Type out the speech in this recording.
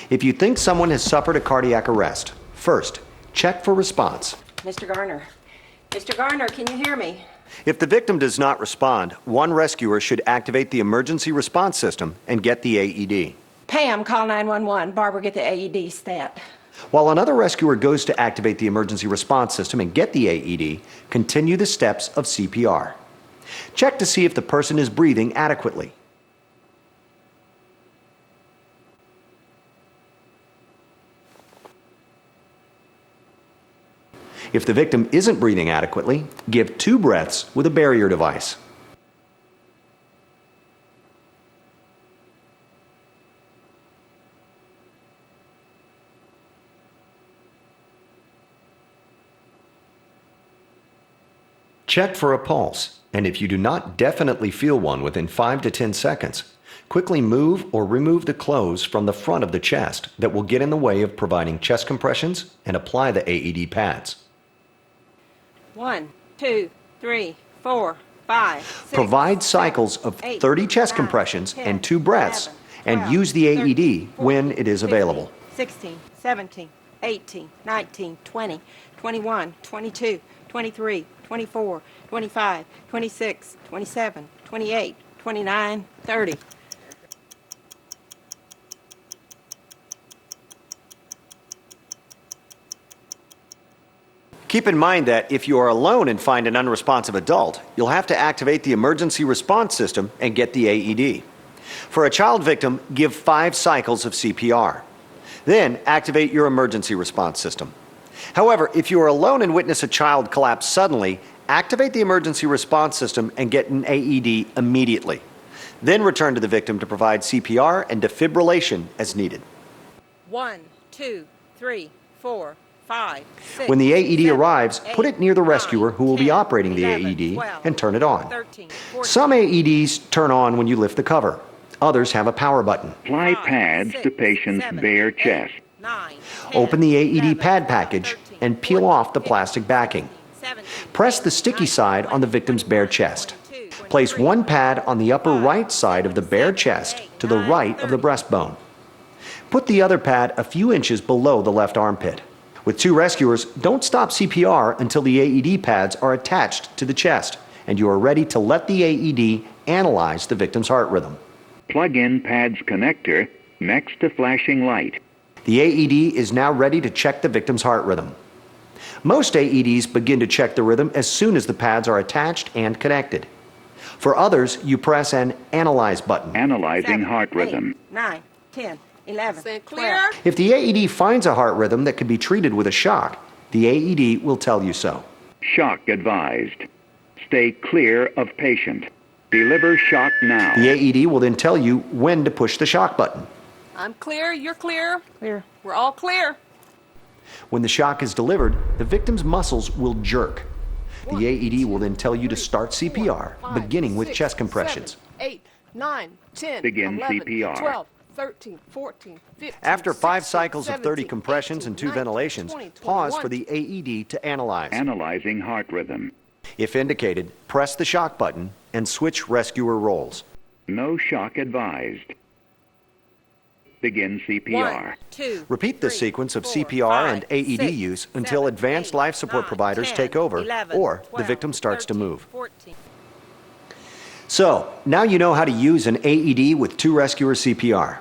If you think someone has suffered a cardiac arrest, first, check for response. Mr. Garner. Mr. Garner, can you hear me? If the victim does not respond, one rescuer should activate the emergency response system and get the AED. Pam, call 911. Barbara, get the AED stat. While another rescuer goes to activate the emergency response system and get the AED, continue the steps of CPR. Check to see if the person is breathing adequately. If the victim isn't breathing adequately, give 2 breaths with a barrier device. Check for a pulse, and if you do not definitely feel one within 5 to 10 seconds, quickly move or remove the clothes from the front of the chest that will get in the way of providing chest compressions and apply the AED pads. 1, 2, 3, 4, 5, 6, Provide cycles of 30 chest compressions and 2 breaths, and use the AED when it is available. 16, 17, 18, 19, 20, 21, 22, 23, 24, 25, 26, 27, 28, 29, 30. Keep in mind that if you are alone and find an unresponsive adult, you'll have to activate the emergency response system and get the AED. For a child victim, give 5 cycles of CPR. Then activate your emergency response system. However, if you are alone and witness a child collapse suddenly, activate the emergency response system and get an AED immediately. Then return to the victim to provide CPR and defibrillation as needed. 1, 2, 3, 4, 5, 6, When the AED 7, arrives, 8, put it near the 9, rescuer who will be 10, operating the 11, AED 12, and turn it on. 13, 14, Some AEDs turn on when you lift the cover. Others have a power button. Apply pads to patient's bare chest. 9, 10, Open the AED 11, pad package 13, and peel 14, off the plastic 15, backing. 17, Press the sticky side on the victim's bare chest. Place one pad on the upper right side of the bare chest to the right of the breastbone. Put the other pad a few inches below the left armpit. With 2 rescuers, don't stop CPR until the AED pads are attached to the chest and you are ready to let the AED analyze the victim's heart rhythm. Plug in pad's connector next to flashing light. The AED is now ready to check the victim's heart rhythm. Most AEDs begin to check the rhythm as soon as the pads are attached and connected. For others, you press an Analyze button. Analyzing heart rhythm. 9, 10, 11, Say 12. clear. If the AED finds a heart rhythm that can be treated with a shock, the AED will tell you so. Shock advised. Stay clear of patient. Deliver shock now. The AED will then tell you when to push the shock button. I'm clear. You're clear. Clear. We're all clear. When the shock is delivered, the victim's muscles will jerk. The AED will then tell you to start CPR, beginning with chest compressions. 7, 8, 9, 10, Begin 11, CPR. 12, 13, 14, 15, After 5 16, cycles of 30 17, compressions and 2 18, 19, ventilations, 20, pause 21. for the AED to analyze. Analyzing heart rhythm. If indicated, press the shock button and switch rescuer roles. No shock advised. Begin CPR. 1, 2, Repeat this 3, sequence of 4, CPR 5, and AED 6, use until 7, advanced 8, life support 9, providers 10, take over 11, or the 12, victim starts to 13, move. 14. So, now you know how to use an AED with 2 rescuer CPR.